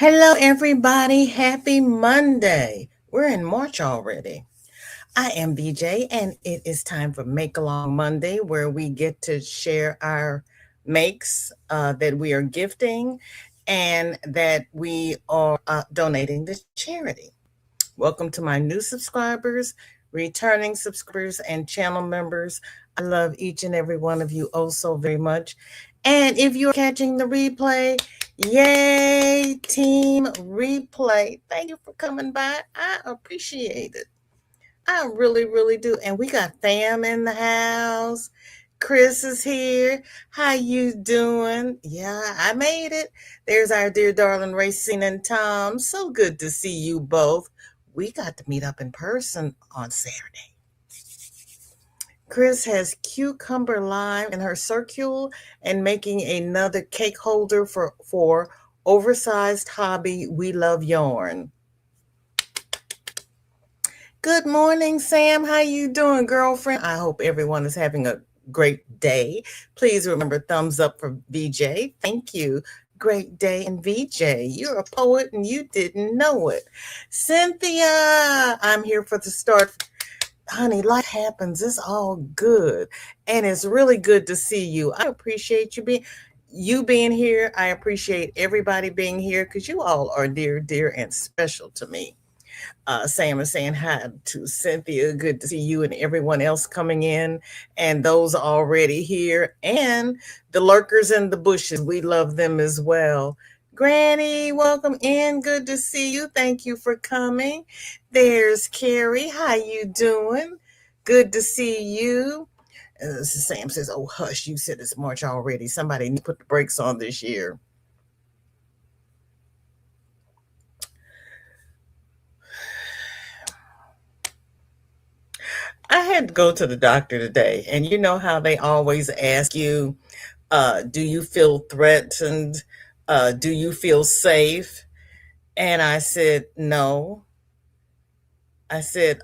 Hello, everybody. Happy Monday. We're in March already. I am BJ, and it is time for Make Along Monday, where we get to share our makes that we are gifting and that we are donating to charity. Welcome to my new subscribers, returning subscribers, and channel members. I love each and every one of you oh so very much. And if you're catching the replay, yay, team replay. Thank you for coming by. I appreciate it. I really, really do. And we got fam in the house. Chris is here. How you doing? Yeah, I made it. There's our dear darling Racine and Tom. So good to see you both. We got to meet up in person on Saturday. Chris has cucumber lime in her circule and making another cake holder for oversized hobby. We love yarn. Good morning, Sam. How you doing, girlfriend? I hope everyone is having a great day. Please remember thumbs up for VJ. Thank you. Great day. And VJ, you're a poet and you didn't know it. Cynthia, I'm here for the start. Honey, life happens. It's all good. And it's really good to see you. I appreciate you being here. I appreciate everybody being here because you all are dear, dear, and special to me. Sam is saying hi to Cynthia. Good to see you and everyone else coming in, and those already here, and the lurkers in the bushes. We love them as well. Granny, welcome in. Good to see you. Thank you for coming. There's Carrie. How you doing? Good to see you. Sam says, "Oh, hush! You said it's March already. Somebody need to put the brakes on this year." I had to go to the doctor today, and you know how they always ask you, do you feel threatened? Do you feel safe? And I said, no. I said,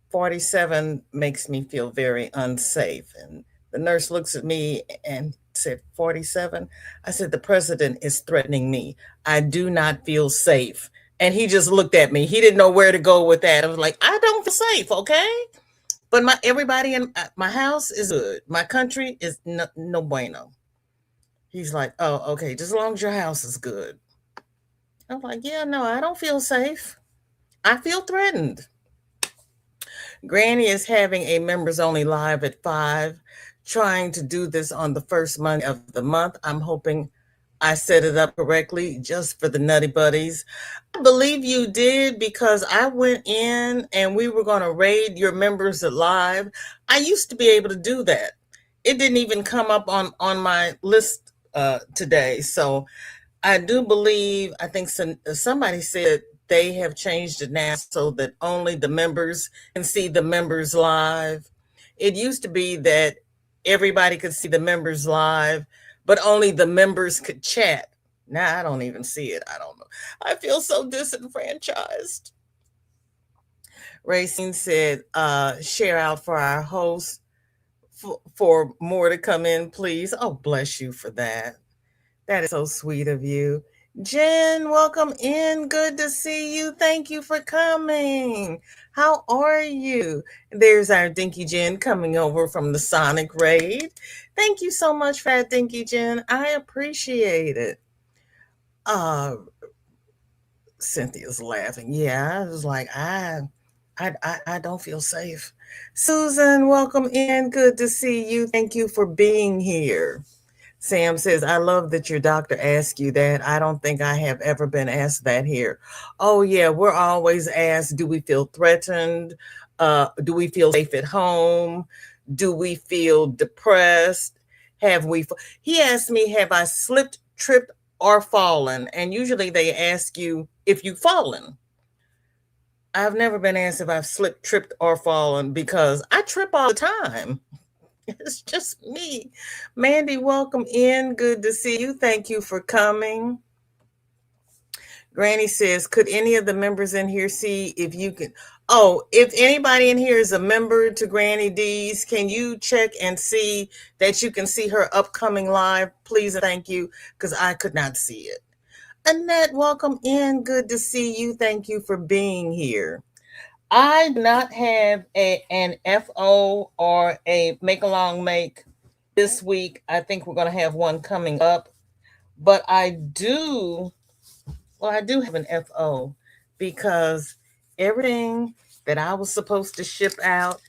47 makes me feel very unsafe. And the nurse looks at me and said, 47? I said, the president is threatening me. I do not feel safe. And he just looked at me. He didn't know where to go with that. I was like, I don't feel safe, okay? But everybody in my house is good. My country is no bueno. He's like, oh, okay, just as long as your house is good. I'm like, yeah, no, I don't feel safe. I feel threatened. Granny is having a members only live at 5, trying to do this on the first Monday of the month. I'm hoping I set it up correctly just for the Nutty Buddies. I believe you did because I went in and we were going to raid your members live. I used to be able to do that. It didn't even come up on my list today. So I do believe, I think somebody said they have changed it now so that only the members can see the members live. It used to be that everybody could see the members live, but only the members could chat. Now I don't even see it. I don't know. I feel so disenfranchised. Racine said, share out for our host for more to come in, please. Oh, bless you for that. That is so sweet of you. Jen, welcome in. Good to see you. Thank you for coming. How are you? There's our Dinky Jen coming over from the Sonic Raid. Thank you so much for that, Dinky Jen. I appreciate it. Cynthia's laughing. Yeah, I was like, I don't feel safe. Susan, welcome in. Good to see you. Thank you for being here. Sam says, I love that your doctor asked you that. I don't think I have ever been asked that here. Oh, yeah, we're always asked, do we feel threatened? Do we feel safe at home? Do we feel depressed? He asked me, have I slipped, tripped, or fallen? And usually they ask you if you've fallen. I've never been asked if I've slipped, tripped, or fallen because I trip all the time. It's just me. Mandy, welcome in. Good to see you. Thank you for coming. Granny says, could any of the members in here see if you can? Oh, if anybody in here is a member to Granny D's, can you check and see that you can see her upcoming live? Please and thank you, because I could not see it. Annette, welcome in. Good to see you. Thank you for being here. I do not have an FO or a make along make this week. I think we're going to have one coming up, but I do have an FO because everything that I was supposed to ship out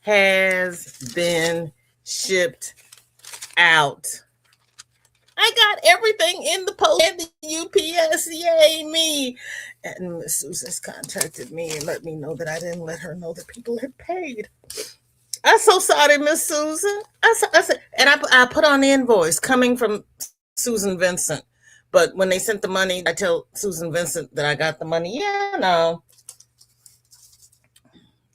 has been shipped out. I got everything in the post and the UPS. Yay, me. And Miss Susan's contacted me and let me know that I didn't let her know that people had paid. I'm so sorry, Miss Susan. I said, and I put on the invoice coming from Susan Vincent. But when they sent the money, I tell Susan Vincent that I got the money. Yeah, no.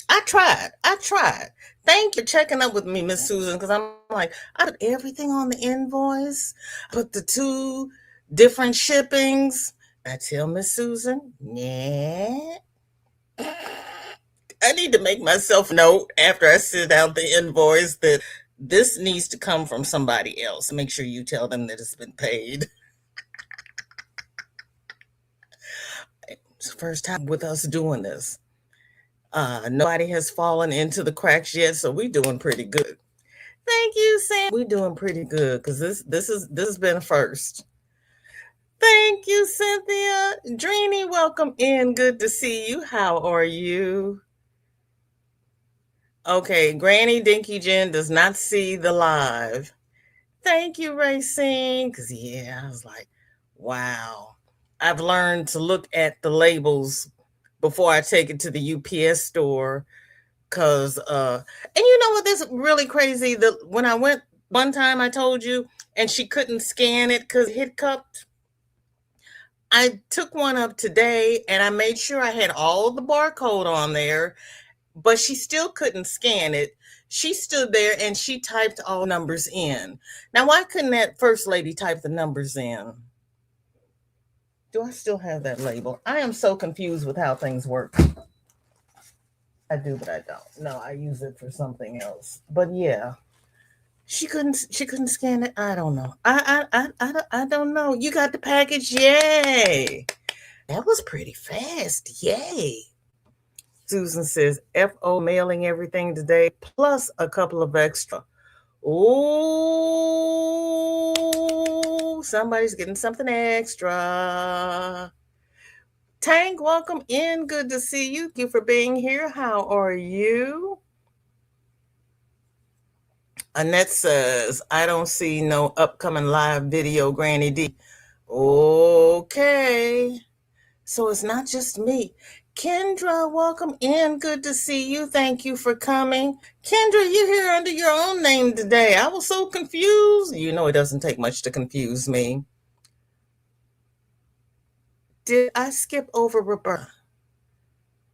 I tried. I tried. Thank you for checking up with me, Miss Susan, because I'm like, I put everything on the invoice, put the two different shippings. I tell Miss Susan, yeah, I need to make myself a note after I send out the invoice that this needs to come from somebody else. Make sure you tell them that it's been paid. It's the first time with us doing this. Nobody has fallen into the cracks yet, so we're doing pretty good. Thank you, Sam. We're doing pretty good because this has been a first. Thank you, Cynthia. Dreamy, welcome in. Good to see you. How are you? Okay, Granny Dinky Jen does not see the live. Thank you, Racine. Because, yeah, I was like, wow. I've learned to look at the labels before I take it to the UPS store. Because, and you know what, this really crazy. When I went one time, I told you, and she couldn't scan it because it hiccuped. I took one up today and I made sure I had all the barcode on there, but she still couldn't scan it. She stood there and she typed all numbers in. Now, why couldn't that first lady type the numbers in? Do I still have that label? I am so confused with how things work. I do, but I don't. No, I use it for something else. But yeah, she couldn't scan it. I don't know. I don't know. You got the package. Yay. That was pretty fast. Yay. Susan says FO mailing everything today plus a couple of extra. Oh, somebody's getting something extra. Tank, welcome in. Good to see you. Thank you for being here. How are you? Annette says, I don't see no upcoming live video, Granny D. Okay. So it's not just me. Kendra, welcome in. Good to see you. Thank you for coming. Kendra, you're here under your own name today. I was so confused. You know, it doesn't take much to confuse me. Did I skip over Roberta?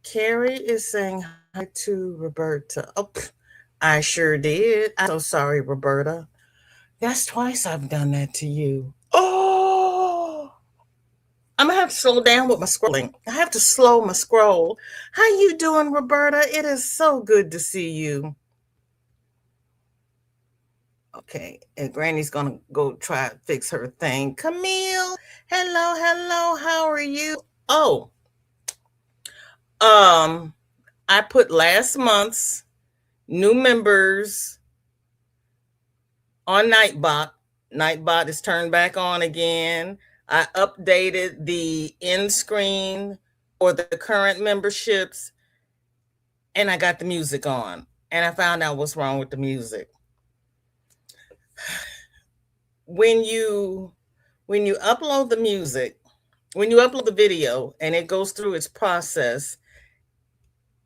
Carrie is saying hi to Roberta. Oh, I sure did. I'm so sorry, Roberta. That's twice I've done that to you. Oh, I'm gonna have to slow down with my scrolling. I have to slow my scroll. How you doing, Roberta? It is so good to see you. Okay, and Granny's gonna go try to fix her thing. Camille, hello, hello. How are you? Oh, I put last month's new members on Nightbot. Nightbot is turned back on again. I updated the end screen for the current memberships and I got the music on. And I found out what's wrong with the music. When you upload the music, when you upload the video and it goes through its process,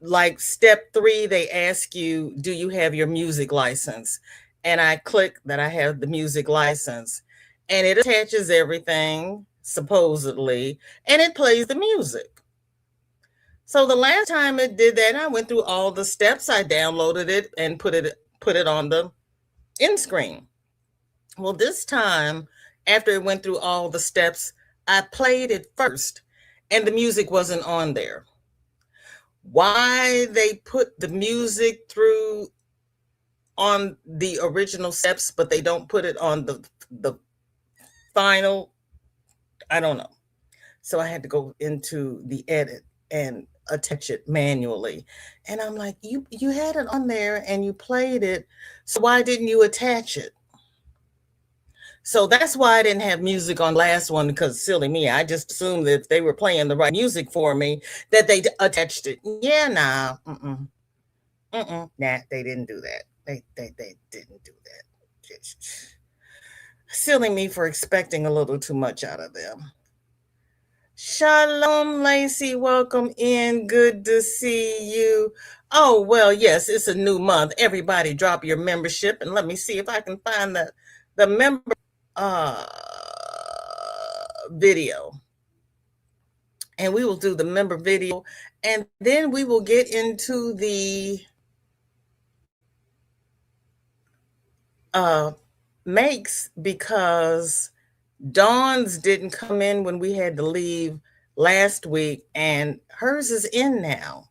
like step 3, they ask you, do you have your music license? And I click that I have the music license and it attaches everything supposedly and it plays the music. So the last time it did that, I went through all the steps. I downloaded it and put it on the end screen. Well, this time, after it went through all the steps, I played it first and the music wasn't on there. Why they put the music through on the original steps, but they don't put it on the final, I don't know. So I had to go into the edit and attach it manually. And I'm like, you had it on there and you played it. So why didn't you attach it? So that's why I didn't have music on the last one, because silly me, I just assumed that if they were playing the right music for me, that they attached it. Yeah, nah, nah, they didn't do that. They didn't do that. Silly me for expecting a little too much out of them. Shalom, Lacey. Welcome in. Good to see you. Oh, well, yes, it's a new month. Everybody drop your membership and let me see if I can find the member uh video. And we will do the member video, and then we will get into the uh makes, because Dawn's didn't come in when we had to leave last week, and hers is in now.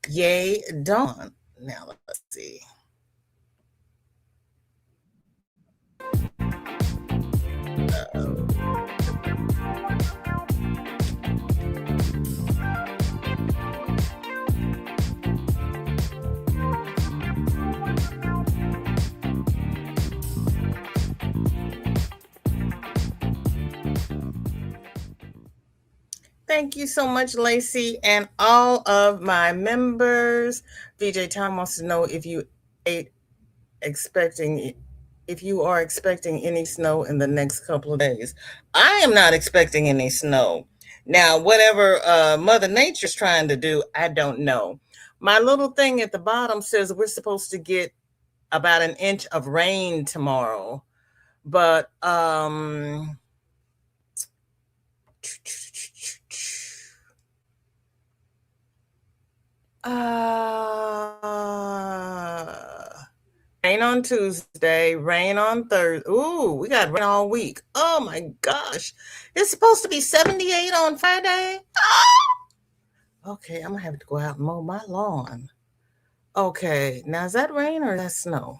Yay, Dawn. Now let's see. Thank you so much, Lacey, and all of my members. VJ Tom wants to know if you ate expecting if you are expecting any snow in the next couple of days. I am not expecting any snow. Now, whatever Mother Nature's trying to do, I don't know. My little thing at the bottom says we're supposed to get about an inch of rain tomorrow, but rain on Tuesday, rain on Thursday. Ooh, we got rain all week. Oh my gosh. It's supposed to be 78 on Friday. Okay, I'm gonna have to go out and mow my lawn. Okay, now is that rain or is that snow?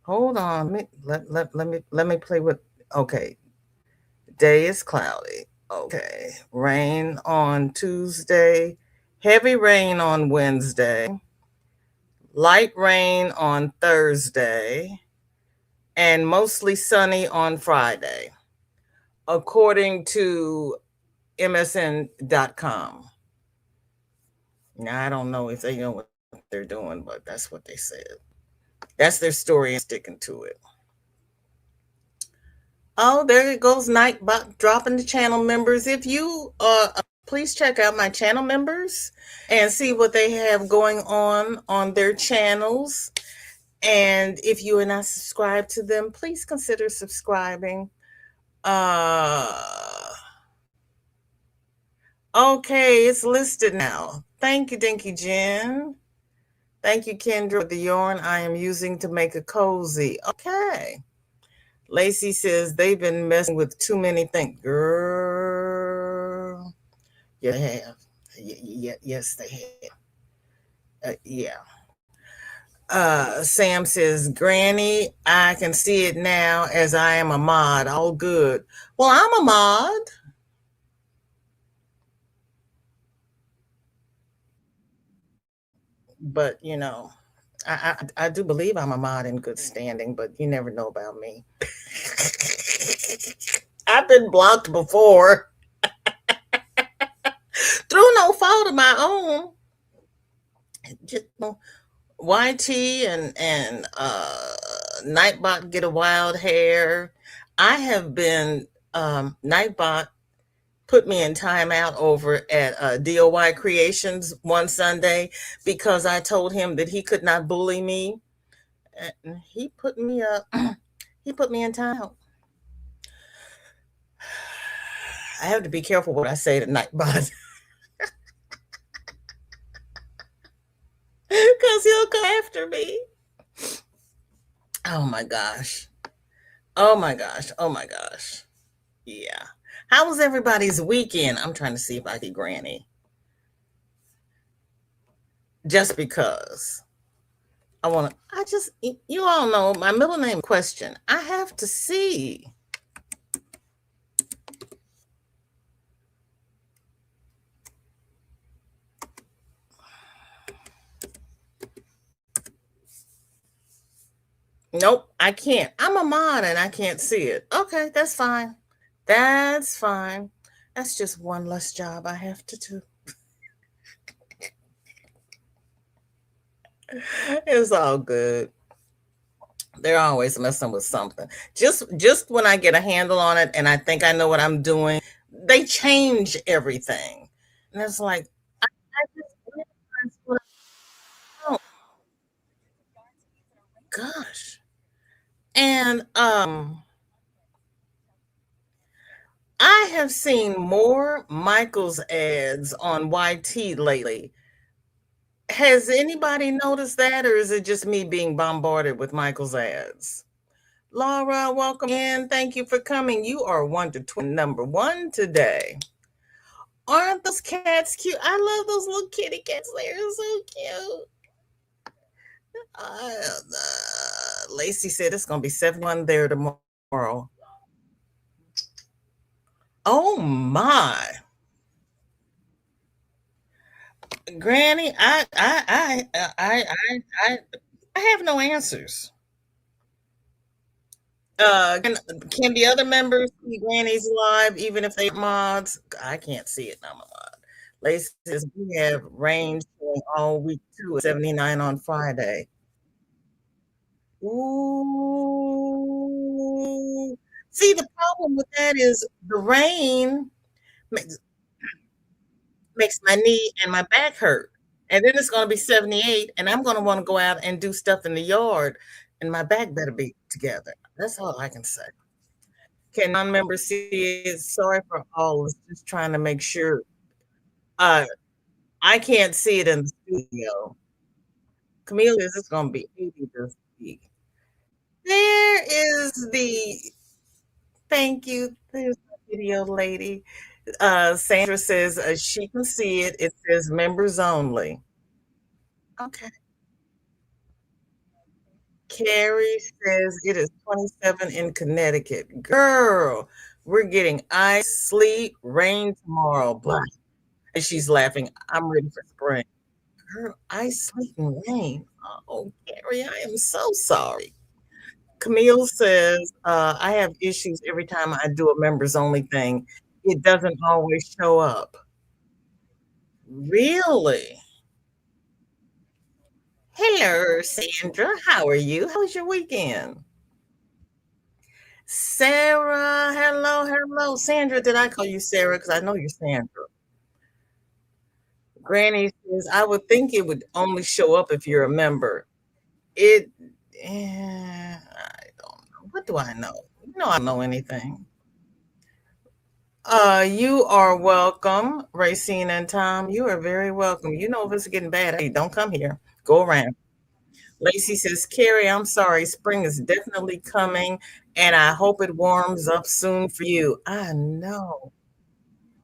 Hold on. Let me play with. Okay, day is cloudy. Okay, rain on Tuesday, heavy rain on Wednesday, light rain on Thursday, and mostly sunny on Friday, according to MSN.com. Now, I don't know if they know what they're doing, but that's what they said. That's their story and sticking to it. Oh, there it goes, Nightbot dropping the channel members. If you please check out my channel members and see what they have going on their channels. And if you are not subscribed to them, please consider subscribing. Okay, it's listed now. Thank you, Dinky Jen. Thank you, Kendra, for the yarn I am using to make a cozy. Okay. Lacey says they've been messing with too many things. Girl, yeah, they have. Yes, they have. Yeah. Sam says, Granny, I can see it now as I am a mod. All good. Well, I'm a mod. But, I do believe I'm a mod in good standing, but you never know about me. I've been blocked before through no fault of my own. Just YT and Nightbot get a wild hair. I have been Nightbot put me in timeout over at DOY Creations one Sunday because I told him that he could not bully me. And he put me he put me in timeout. I have to be careful what I say to Nightbot because he'll come after me. Oh my gosh. Oh my gosh. Oh my gosh. Yeah. How was everybody's weekend? I'm trying to see if I can Granny. Just because. You all know my middle name question. I have to see. Nope, I can't. I'm a mod and I can't see it. Okay, that's fine. That's fine. That's just one less job I have to do. It's all good. They're always messing with something. Just when I get a handle on it and I think I know what I'm doing, they change everything. And it's like I just realized oh gosh. And I have seen more Michael's ads on YT lately. Has anybody noticed that, or is it just me being bombarded with Michael's ads? Laura, welcome in. Thank you for coming. You are one to twin number one today. Aren't those cats cute? I love those little kitty cats. They're so cute. Lacey said it's going to be 71 there tomorrow. Oh my, Granny, I, I have no answers. Can the other members see Granny's live even if they mods? I can't see it. I'm a mod. Lacey says we have rain showing all week too at 79 on Friday. Ooh. See, the problem with that is the rain makes, makes my knee and my back hurt. And then it's going to be 78, and I'm going to want to go out and do stuff in the yard, and my back better be together. That's all I can say. Can non-members see it? Sorry for all. Just trying to make sure. Uh, I can't see it in the studio. Camille is it's going to be 80 this week. There is the thank you. There's the video lady. Sandra says she can see it. It says members only. Okay. Carrie says it is 27 in Connecticut. Girl, we're getting ice, sleet, rain tomorrow. Blah. And she's laughing. I'm ready for spring. Girl, ice, sleet, and rain. Oh, Carrie, I am so sorry. Camille says, I have issues every time I do a members only thing. It doesn't always show up. Really? Hello, Sandra. How are you? How was your weekend? Sarah, hello, hello. Sandra, did I call you Sarah? Because I know you're Sandra. Granny says, I would think it would only show up if you're a member. It, I don't know. What do I know? You know, I don't know anything. You are welcome, Racine and Tom. You are very welcome. You know, if it's getting bad, hey, don't come here. Go around. Lacey says, Carrie, I'm sorry. Spring is definitely coming, and I hope it warms up soon for you. I know.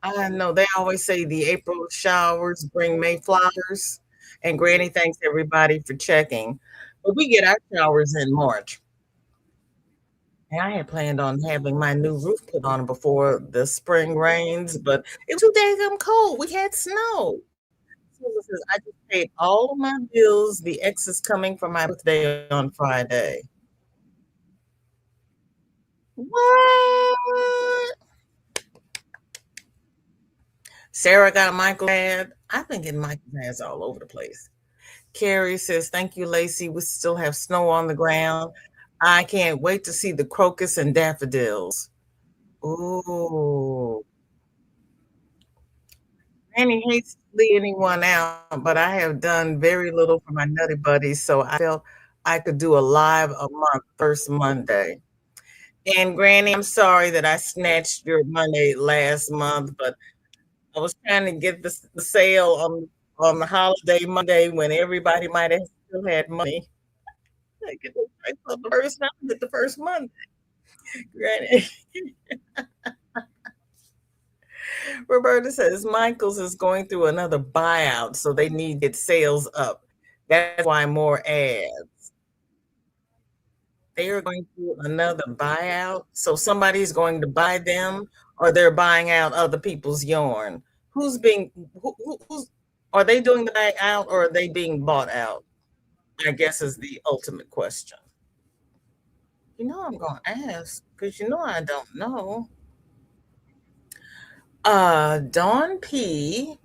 I know. They always say the April showers bring May flowers. And Granny thanks everybody for checking. But we get our showers in March. And I had planned on having my new roof put on before the spring rains, but it was too damn cold. We had snow. So it says, I just paid all of my bills. The X is coming for my birthday on Friday. What? Sarah got a Michael ad. I've been getting Michael ads all over the place. Carrie says, thank you, Lacey. We still have snow on the ground. I can't wait to see the crocus and daffodils. Ooh. Annie hates to leave anyone out, but I have done very little for my nutty buddies, so I felt I could do a live a month first Monday. And Granny, I'm sorry that I snatched your Monday last month, but I was trying to get the sale on the holiday Monday when everybody might have still had money. I get the price of the first time, get the first month. Granny. Roberta says Michaels is going through another buyout, so they need to get sales up. That's why more ads. They are going through another buyout, so somebody's going to buy them, or they're buying out other people's yarn. Who's being who's are they doing the buyout or are they being bought out? I guess is the ultimate question. I'm going to ask because I don't know. Dawn P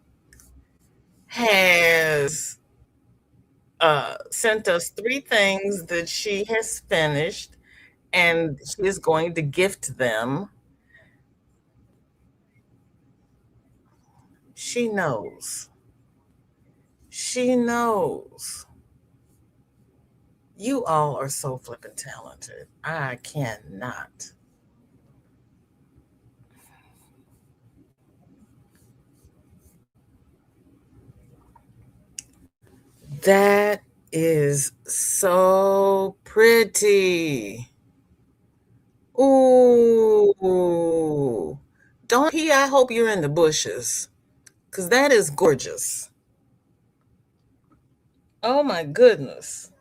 has sent us three things that she has finished and she is going to gift them. She knows. She knows. You all are so flippin' talented. I cannot. That is so pretty. Ooh. Don't P, I hope you're in the bushes. Because that is gorgeous. Oh my goodness.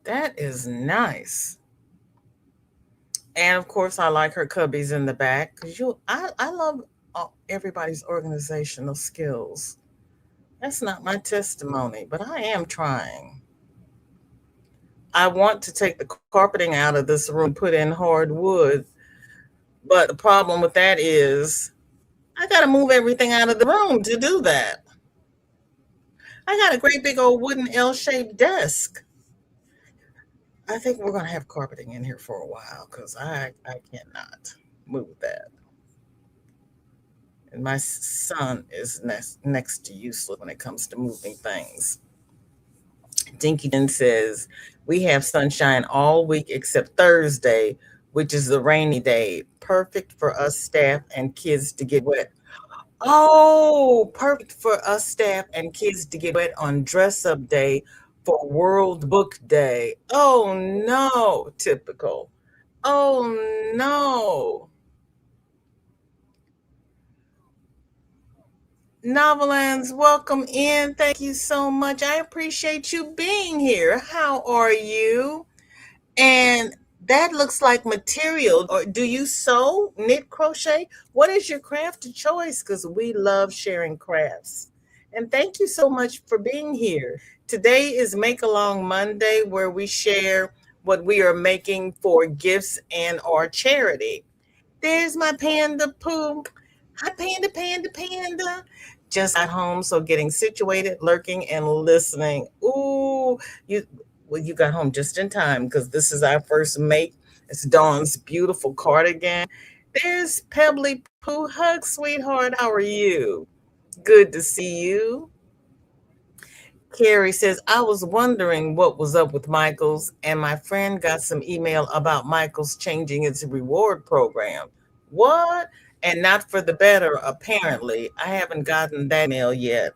That is nice. And of course, I like her cubbies in the back because I love everybody's organizational skills. That's not my testimony, but I am trying. I want to take the carpeting out of this room, put in hardwood, but the problem with that is I got to move everything out of the room to do that. I got a great big old wooden L-shaped desk. I think we're going to have carpeting in here for a while because I cannot move that. And my son is next to useless when it comes to moving things. Dinky then says, we have sunshine all week except Thursday, which is a rainy day. Perfect for us staff and kids to get wet. Oh, perfect for us staff and kids to get wet on dress up day for World Book Day. Oh no, typical. Oh no. Novellands, welcome in. Thank you so much. I appreciate you being here. How are you? And that looks like material. Or do you sew, knit, crochet? What is your craft of choice? Because we love sharing crafts. And thank you so much for being here. Today is Make Along Monday, where we share what we are making for gifts and our charity. There's my panda poo. Hi, panda, panda, panda. Just got home, so getting situated, lurking, and listening. Ooh, you got home just in time because this is our first make. It's Dawn's beautiful cardigan. There's Pebbly Pooh. Hug, sweetheart. How are you? Good to see you. Carrie says, I was wondering what was up with Michael's, and my friend got some email about Michael's changing its reward program. What? And not for the better, apparently. I haven't gotten that email yet.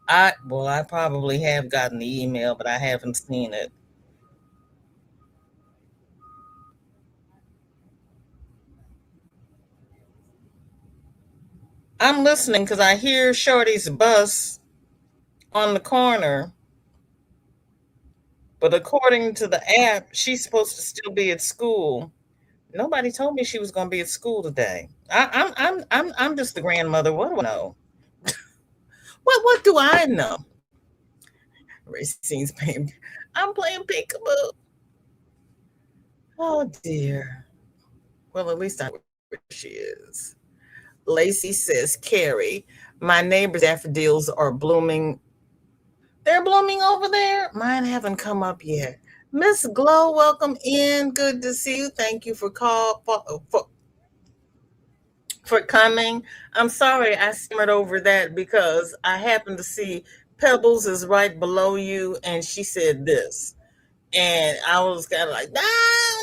I probably have gotten the email, but I haven't seen it. I'm listening because I hear Shorty's bus on the corner, but according to the app, she's supposed to still be at school. Nobody told me she was going to be at school today. I'm just the grandmother. What do I know? What do I know? Racine's playing. I'm playing peekaboo. Oh dear. Well, at least I know where she is. Lacey says, Carrie, my neighbor's daffodils are blooming. They're blooming over there. Mine haven't come up yet. Miss Glow, welcome in. Good to see you. Thank you for coming. I'm sorry I simmered over that because I happened to see Pebbles is right below you, and she said this, and I was kind of like, no,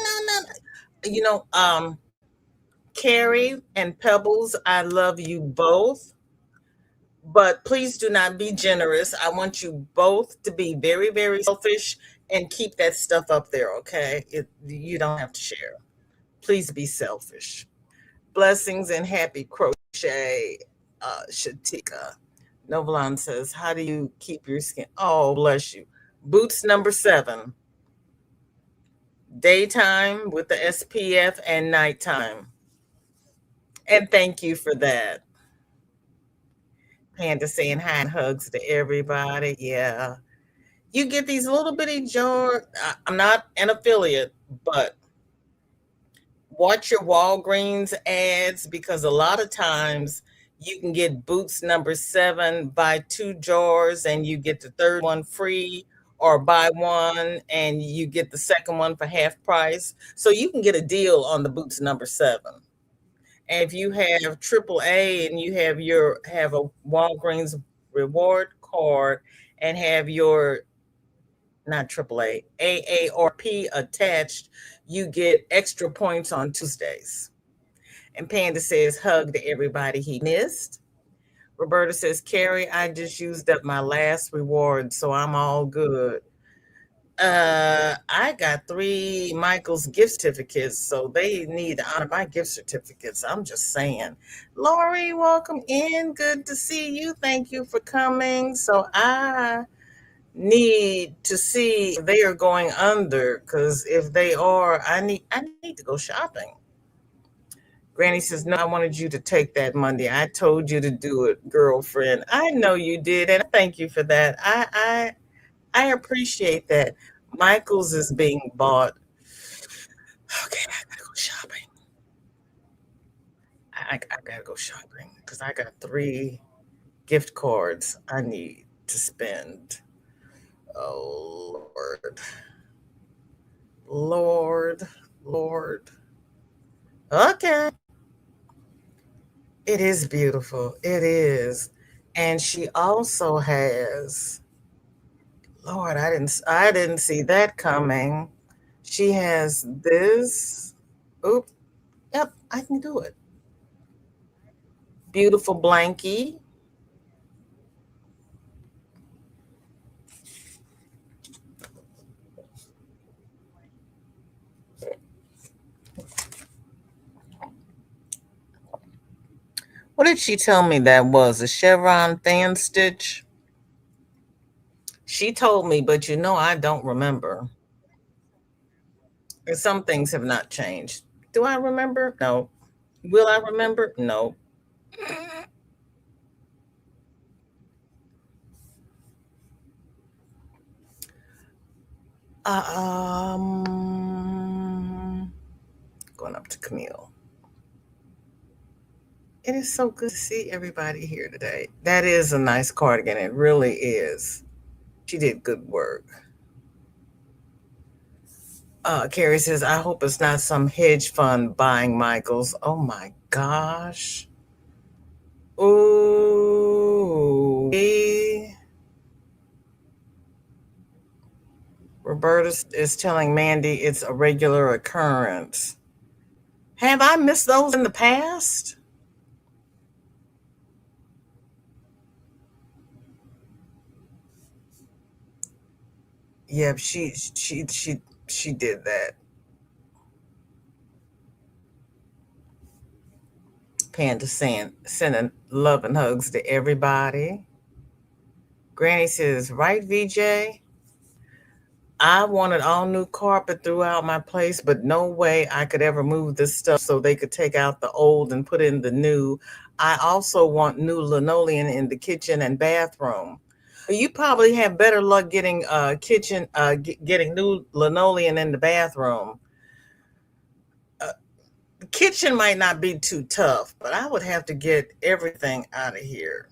no, no, no. Carrie and Pebbles, I love you both, but please do not be generous. I want you both to be very, very selfish and keep that stuff up there, okay? You don't have to share. Please be selfish. Blessings and happy crochet, Shatika. Novelon says, how do you keep your skin? Oh, bless you. Boots number 7. Daytime with the SPF and nighttime. And thank you for that. Panda saying hi and hugs to everybody. Yeah. You get these little bitty jar. I'm not an affiliate, but watch your Walgreens ads because a lot of times you can get Boots number 7, buy 2 jars and you get the third one free, or buy one and you get the second one for half price. So you can get a deal on the Boots number 7. And if you have AAA and you have a Walgreens reward card and have your not AAA, AARP attached, you get extra points on Tuesdays. And Panda says, hug to everybody he missed. Roberta says, Carrie, I just used up my last reward, so I'm all good. I got 3 Michael's gift certificates, so they need to honor my gift certificates. I'm just saying. Lori, welcome in. Good to see you. Thank you for coming. So I need to see if they are going under, because if they are, I need to go shopping. Granny says, no, I wanted you to take that Monday. I told you to do it, girlfriend. I know you did, and thank you for that. I appreciate that. Michael's is being bought. Okay, I gotta go shopping. I gotta go shopping because I got 3 gift cards I need to spend. Oh Lord. Lord, Lord. Okay. It is beautiful. It is. And she also has, Lord, I didn't see that coming. She has this. Oop. Yep, I can do it. Beautiful blankie. What did she tell me that was? A chevron fan stitch? She told me, but I don't remember. And some things have not changed. Do I remember? No. Will I remember? No. Going up to Camille. It is so good to see everybody here today. That is a nice cardigan. It really is. She did good work. Carrie says, I hope it's not some hedge fund buying Michaels. Oh my gosh. Ooh. Roberta is telling Mandy it's a regular occurrence. Have I missed those in the past? Yeah, she did that. Panda saying, sending love and hugs to everybody. Granny says, right, VJ? I wanted all new carpet throughout my place, but no way I could ever move this stuff so they could take out the old and put in the new. I also want new linoleum in the kitchen and bathroom. You probably have better luck getting getting new linoleum in the bathroom. The kitchen might not be too tough, but I would have to get everything out of here.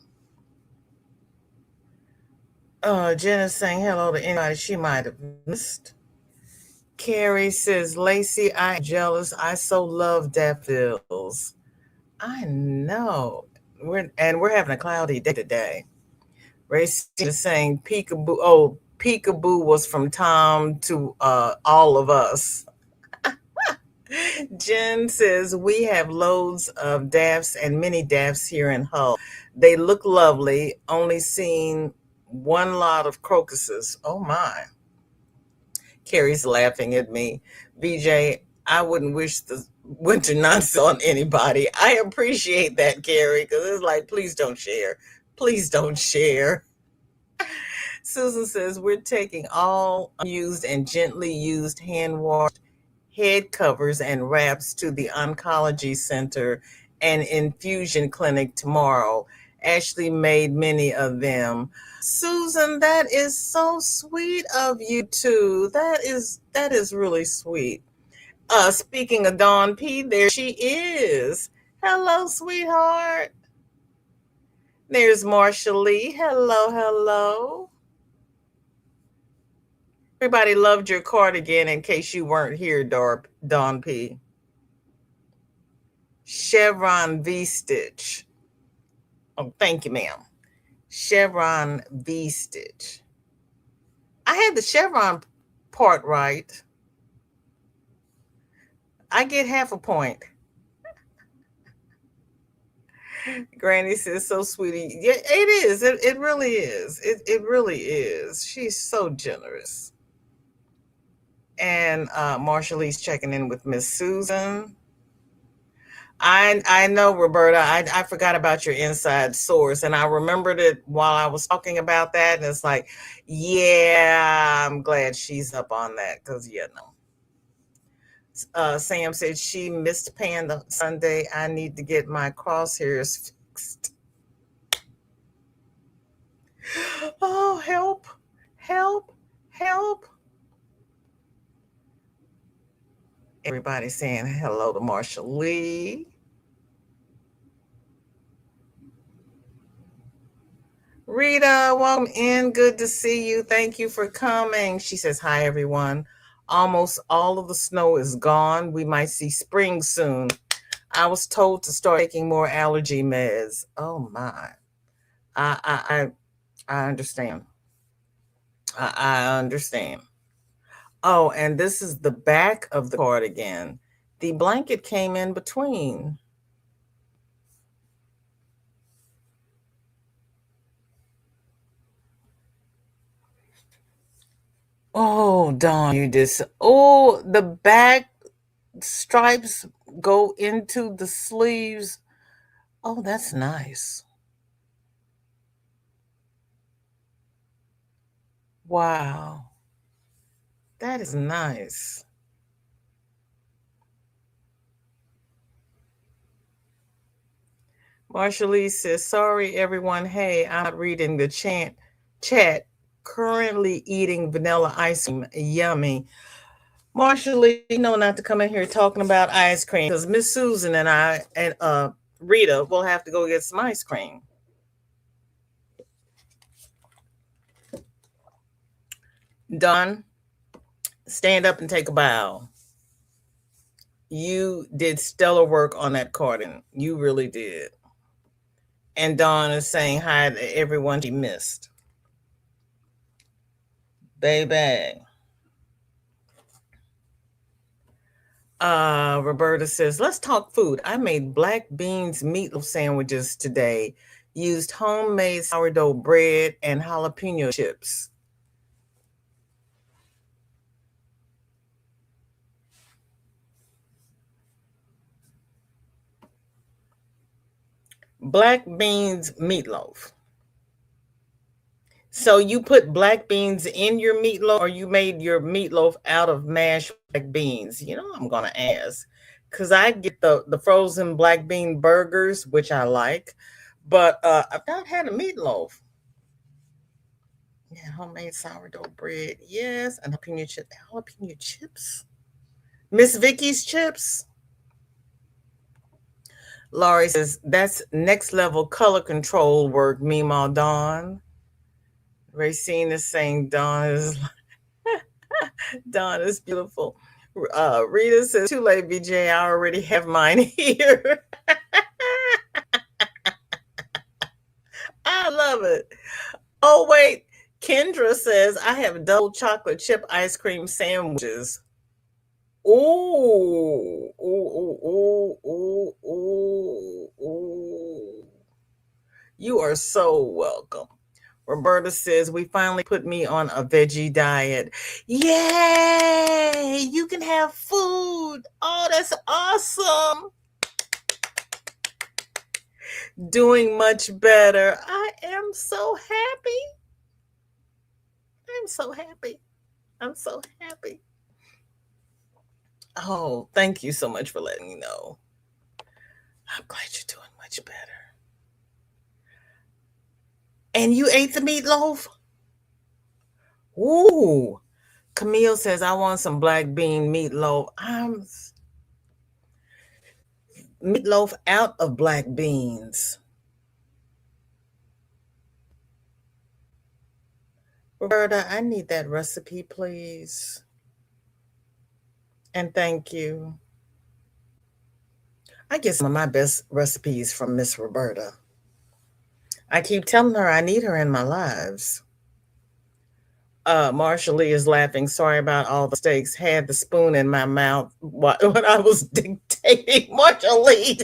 Jen is saying hello to anybody she might have missed. Carrie says, Lacey, I'm jealous. I so love daffodils. I know. We're having a cloudy day today. Race is saying peekaboo. Oh, peekaboo was from Tom to all of us. Jen says we have loads of daffs and mini daffs here in Hull. They look lovely. Only seen one lot of crocuses. Oh my. Carrie's laughing at me. VJ, I wouldn't wish the winter nonsense on anybody. I appreciate that, Carrie, because it's like, please don't share. Please don't share. Susan says we're taking all unused and gently used hand washed head covers and wraps to the oncology center and infusion clinic tomorrow. Ashley made many of them. Susan, that is so sweet of you too. That is really sweet. Speaking of Dawn P, there she is. Hello, sweetheart. There's Marsha Lee. Hello, hello. Everybody loved your cardigan in case you weren't here, Dawn P. Chevron V stitch. Oh, thank you, ma'am. Chevron V stitch. I had the chevron part right. I get half a point. Granny says, so sweetie. Yeah, it is. It really is. It really is. She's so generous. And Marshallese checking in with Miss Susan. I know, Roberta. I forgot about your inside source, and I remembered it while I was talking about that. And it's like, yeah, I'm glad she's up on that because no. Sam said she missed Panda Sunday. I need to get my crosshairs fixed. Oh, help, help, help. Everybody saying hello to Marshall Lee. Rita, welcome in. Good to see you. Thank you for coming. She says, hi, everyone. Almost all of the snow is gone. We might see spring soon. I was told to start taking more allergy meds. Oh, my. I understand. I understand. Oh, and this is the back of the cardigan. The blanket came in between. Oh, Dawn, you just, oh, the back stripes go into the sleeves. Oh, that's nice. Wow. That is nice. Marshall says, sorry, everyone. Hey, I'm not reading the chat. Currently eating vanilla ice cream. Yummy. Marshall, you know not to come in here talking about ice cream because Miss Susan and I and Rita will have to go get some ice cream. Don, stand up and take a bow. You did stellar work on that cardigan. You really did. And Dawn is saying hi to everyone she missed. Baby. Roberta says, let's talk food. I made black beans meatloaf sandwiches today. Used homemade sourdough bread and jalapeno chips. Black beans meatloaf. So you put black beans in your meatloaf, or you made your meatloaf out of mashed black beans? I'm gonna ask because I get the frozen black bean burgers, which I like, but I've not had a meatloaf. Yeah, homemade sourdough bread, yes, and jalapeno chips. Miss Vicky's chips. Laurie says that's next level color control work. Meemaw Dawn. Racine is saying Dawn is beautiful. Rita says, too late, BJ. I already have mine here. I love it. Oh, wait. Kendra says, I have double chocolate chip ice cream sandwiches. Ooh, ooh, ooh, ooh, ooh, ooh. You are so welcome. Roberta says, we finally put me on a veggie diet. Yay! You can have food. Oh, that's awesome. Doing much better. I am so happy. I'm so happy. I'm so happy. Oh, thank you so much for letting me know. I'm glad you're doing much better. And you ate the meatloaf? Ooh. Camille says, I want some black bean meatloaf. I'm meatloaf out of black beans. Roberta, I need that recipe, please. And thank you. I get some of my best recipes from Miss Roberta. I keep telling her I need her in my lives. Marsha Lee is laughing. Sorry about all the steaks. Had the spoon in my mouth when I was dictating. Marsha Lee.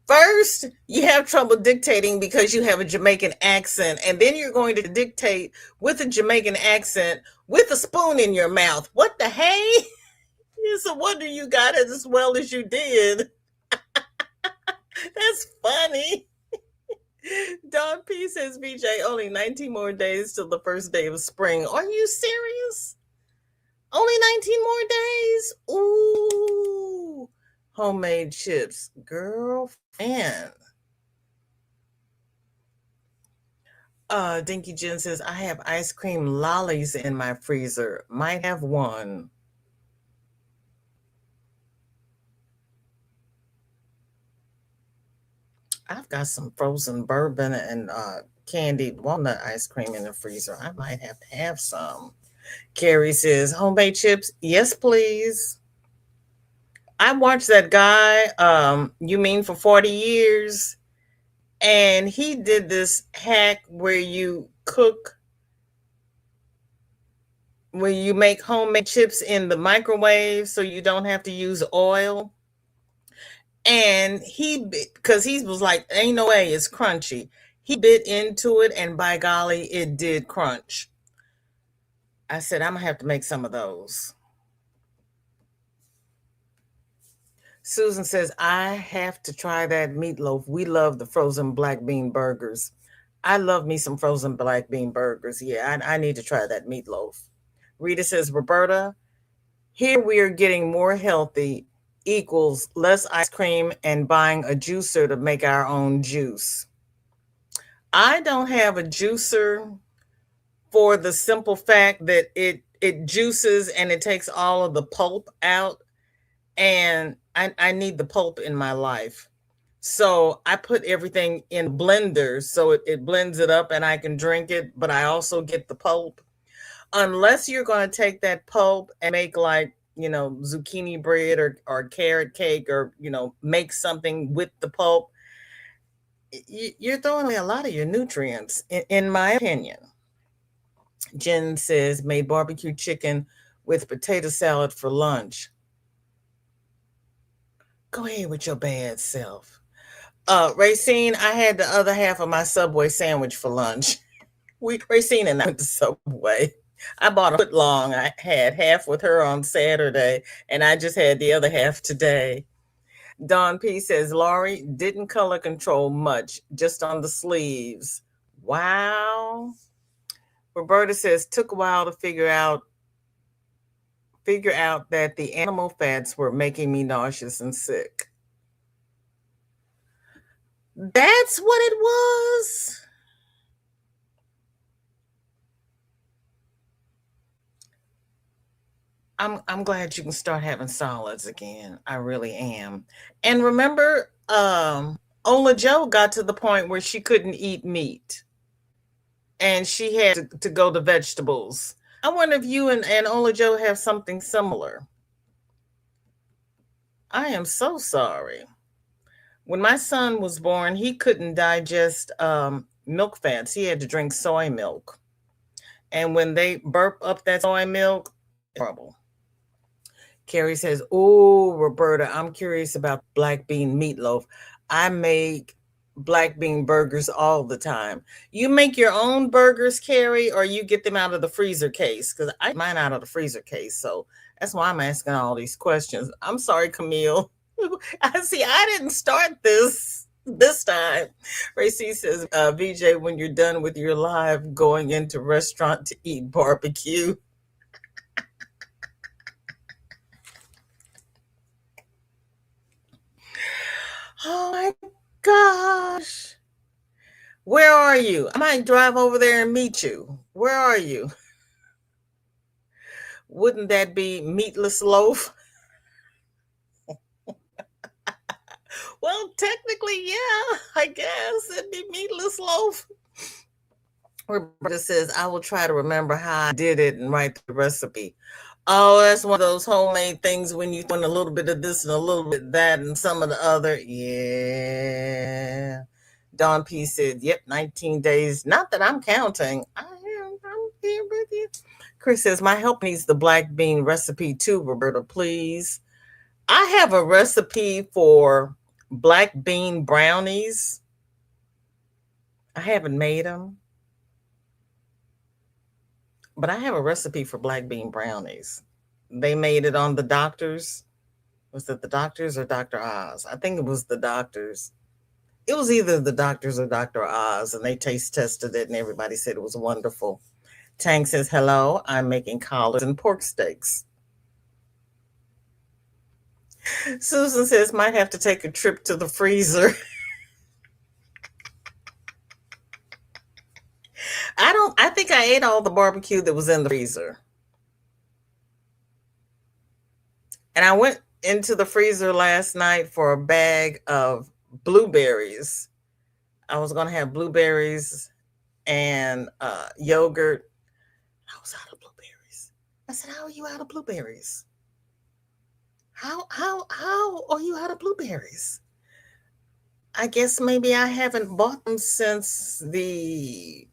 First, you have trouble dictating because you have a Jamaican accent, and then you're going to dictate with a Jamaican accent with a spoon in your mouth. What the hey? It's a wonder you got it as well as you did. That's funny. Don P says, BJ, only 19 more days till the first day of spring. Are you serious? Only 19 more days? Ooh. Homemade chips. Girlfriend. Dinky Jen says, I have ice cream lollies in my freezer. Might have one. I've got some frozen bourbon and candied walnut ice cream in the freezer. I might have to have some. Carrie says, homemade chips? Yes, please. I watched that guy, you mean for 40 years? And he did this hack where you make homemade chips in the microwave so you don't have to use oil. And because he was like, ain't no way it's crunchy. He bit into it, and by golly, it did crunch. I said, I'm gonna have to make some of those. Susan says, I have to try that meatloaf. We love the frozen black bean burgers. I love me some frozen black bean burgers. Yeah, I need to try that meatloaf. Rita says, Roberta, here we are getting more healthy equals less ice cream and buying a juicer to make our own juice. I don't have a juicer for the simple fact that it juices and it takes all of the pulp out, and I need the pulp in my life. So I put everything in blender so it blends it up and I can drink it, but I also get the pulp. Unless you're going to take that pulp and make like, zucchini bread or carrot cake, or, make something with the pulp, you're throwing away a lot of your nutrients, in my opinion. Jen says, made barbecue chicken with potato salad for lunch. Go ahead with your bad self. Racine, I had the other half of my Subway sandwich for lunch. Racine and I went to Subway. I bought a foot long. I had half with her on Saturday, and I just had the other half today. Don P says, Laurie didn't color control much, just on the sleeves. Wow. Roberta says, took a while to figure out that the animal fats were making me nauseous and sick. That's what it was. I'm glad you can start having solids again. I really am. And remember, Ola Joe got to the point where she couldn't eat meat, and she had to go to vegetables. I wonder if you and Ola Joe have something similar. I am so sorry. When my son was born, he couldn't digest milk fats. He had to drink soy milk. And when they burp up that soy milk, trouble. Carrie says, oh, Roberta, I'm curious about black bean meatloaf. I make black bean burgers all the time. You make your own burgers, Carrie, or you get them out of the freezer case? Because I get mine out of the freezer case. So that's why I'm asking all these questions. I'm sorry, Camille. I see, I didn't start this time. Racy says, VJ, when you're done with your live, going into restaurant to eat barbecue. Oh my gosh. Where are you? I might drive over there and meet you. Where are you? Wouldn't that be meatless loaf? Well, technically, yeah, I guess it'd be meatless loaf. Roberta says, I will try to remember how I did it and write the recipe. Oh, that's one of those homemade things when you throw in a little bit of this and a little bit of that and some of the other. Yeah. Don P said, yep, 19 days. Not that I'm counting. I'm here with you. Chris says, my help needs the black bean recipe too, Roberta, please. I have a recipe for black bean brownies. I haven't made them, but I have a recipe for black bean brownies. They made it on the doctors. Was it the doctors or Dr. Oz? I think it was the doctors. It was either the doctors or Dr. Oz, and they taste tested it, and everybody said it was wonderful. Tang says, hello, I'm making collards and pork steaks. Susan says, might have to take a trip to the freezer. I think I ate all the barbecue that was in the freezer. And I went into the freezer last night for a bag of blueberries. I was going to have blueberries and yogurt. I was out of blueberries. I said, how are you out of blueberries? How are you out of blueberries? I guess maybe I haven't bought them since the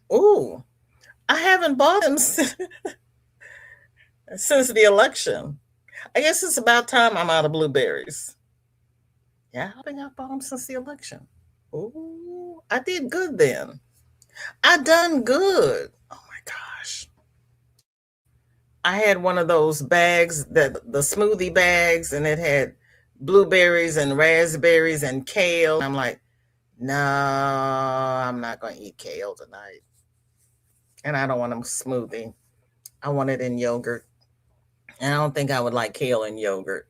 oh, I haven't bought them since the election. I guess it's about time I'm out of blueberries. Yeah, I think I bought them since the election. Oh, I did good then. I done good. Oh my gosh. I had one of those bags that the smoothie bags, and it had blueberries and raspberries and kale. I'm like, no, I'm not going to eat kale tonight. And I don't want a smoothie. I want it in yogurt. And I don't think I would like kale in yogurt.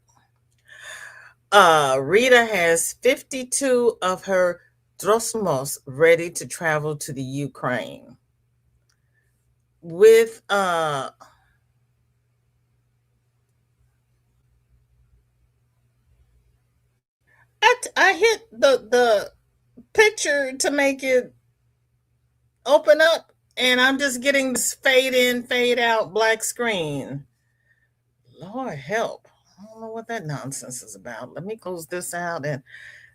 Rita has 52 of her drosmos ready to travel to the Ukraine. With I hit the picture to make it open up, and I'm just getting this fade in, fade out black screen. Lord help. I don't know what that nonsense is about. Let me close this out, and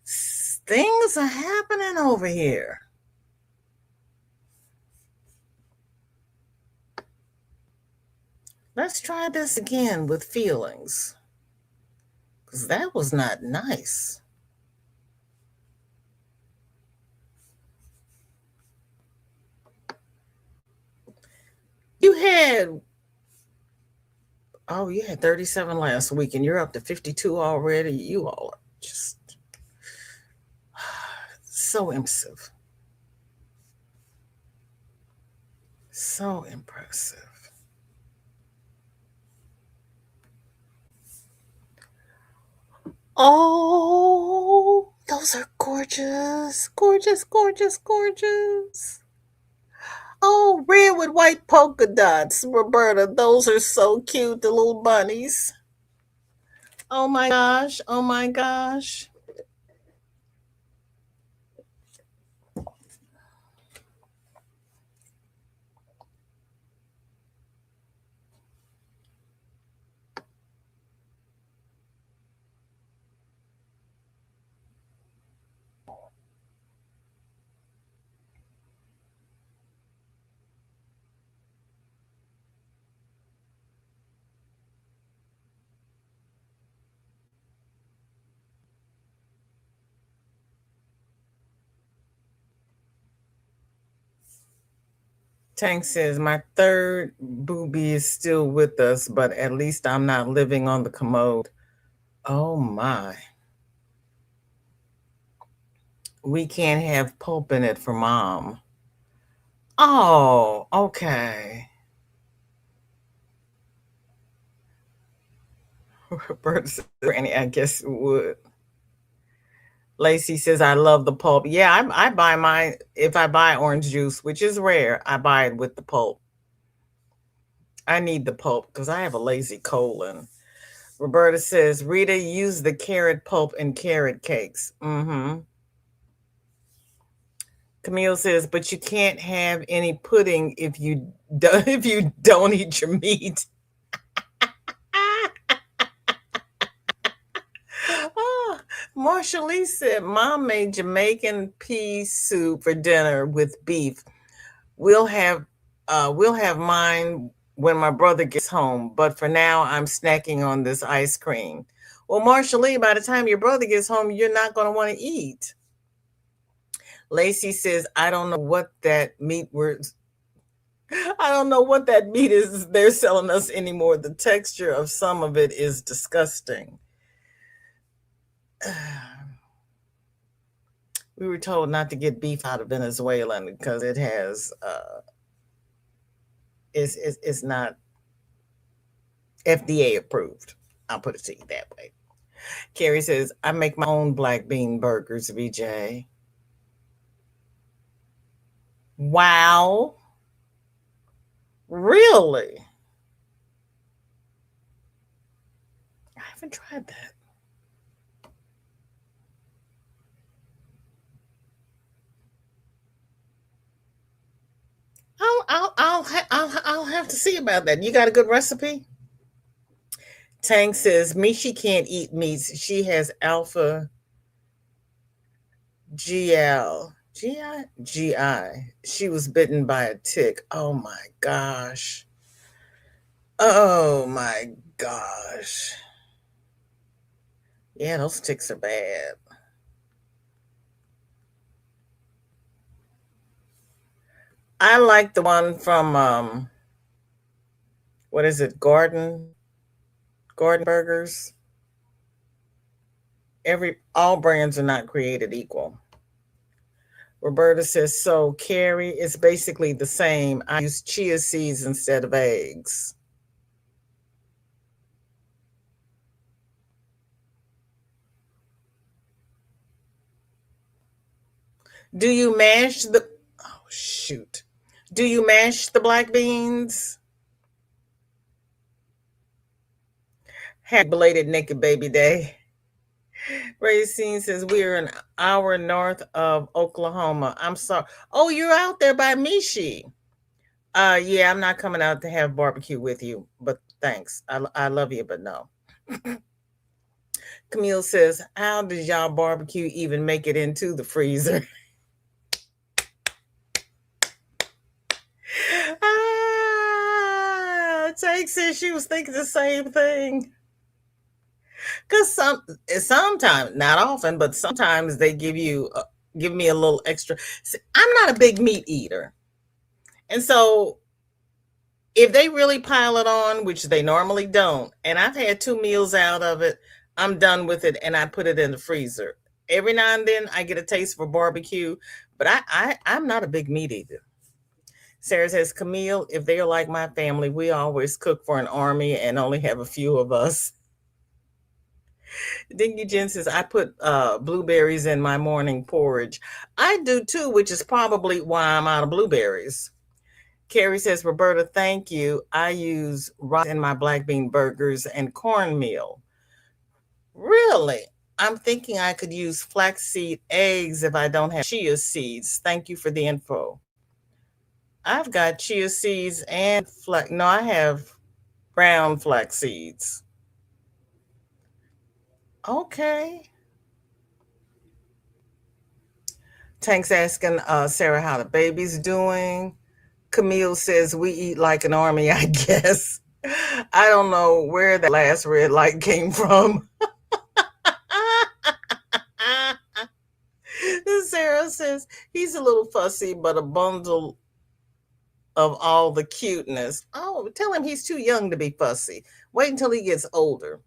things are happening over here. Let's try this again with feelings, because that was not nice. You had, oh, you had 37 last week, and you're up to 52 already. You all are just so impressive. So impressive. Oh, those are gorgeous. Gorgeous, gorgeous, gorgeous. Oh, red with white polka dots, Roberta. Those are so cute, the little bunnies. Oh my gosh. Oh my gosh. Tank says, my third booby is still with us, but at least I'm not living on the commode. Oh my. We can't have pulp in it for mom. Oh, okay. Roberta says, Granny, I guess it would. Lacey says, I love the pulp. Yeah, I buy mine. If I buy orange juice, which is rare, I buy it with the pulp. I need the pulp because I have a lazy colon. Roberta says, Rita, use the carrot pulp in carrot cakes. Mm-hmm. Camille says, but you can't have any pudding if you if you don't eat your meat. Ah, Marsha Lee said, Mom made Jamaican pea soup for dinner with beef. We'll have we'll have mine when my brother gets home, but for now I'm snacking on this ice cream. Well, Marsha Lee, by the time your brother gets home, you're not going to want to eat. Lacey says, I don't know what that meat was. I don't know what that meat is they're selling us anymore. The texture of some of it is disgusting. We were told not to get beef out of Venezuela because it has it's not FDA approved. I'll put it to you that way. Carrie says, I make my own black bean burgers, VJ. Wow. Really? I haven't tried that. I'll have to see about that. You got a good recipe? Tang says, Mishi can't eat meats. She has alpha GL. GI. She was bitten by a tick. Oh my gosh. Oh my gosh. Yeah, those ticks are bad. I like the one from what is it? Gordon Burgers. Every all brands are not created equal. Roberta says, so Carrie, it's basically the same. I use chia seeds instead of eggs. Do you mash the oh shoot. Do you mash the black beans? Happy belated naked baby day. Racine says we are an hour north of Oklahoma. I'm sorry. Oh, you're out there by Mishi. Yeah, I'm not coming out to have barbecue with you, but thanks. I love you, but no. Camille says, how does y'all barbecue even make it into the freezer? Take says she was thinking the same thing. Because sometimes, not often, but sometimes they give me a little extra. See, I'm not a big meat eater, and so if they really pile it on, which they normally don't, and I've had 2 meals out of it, I'm done with it, and I put it in the freezer. Every now and then, I get a taste for barbecue, but I'm not a big meat eater. Sarah says, Camille, if they are like my family, we always cook for an army and only have a few of us. Dinky Jen says, I put blueberries in my morning porridge. I do too, which is probably why I'm out of blueberries. Carrie says, Roberta, thank you. I use rice in my black bean burgers and cornmeal. Really? I'm thinking I could use flaxseed eggs if I don't have chia seeds. Thank you for the info. I've got chia seeds and flax. No, I have brown flax seeds. Okay. Tank's asking Sarah how the baby's doing. Camille says we eat like an army, I guess. I don't know where that last red light came from. Sarah says he's a little fussy, but a bundle of all the cuteness. Oh, tell him he's too young to be fussy. Wait until he gets older.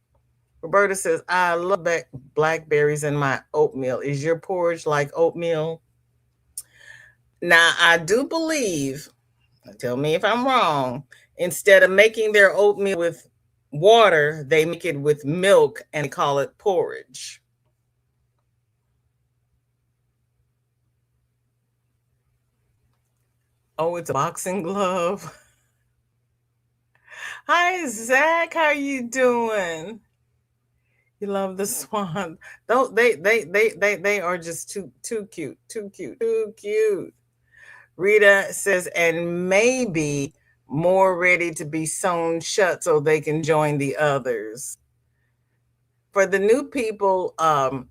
Roberta says, I love blackberries in my oatmeal. Is your porridge like oatmeal? Now, I do believe, tell me if I'm wrong, instead of making their oatmeal with water, they make it with milk and they call it porridge. Oh, it's a boxing glove. Hi, Zach. How you doing? You love the swan. Don't they are just too cute, too cute, too cute. Rita says, and maybe more ready to be sewn shut so they can join the others. For the new people,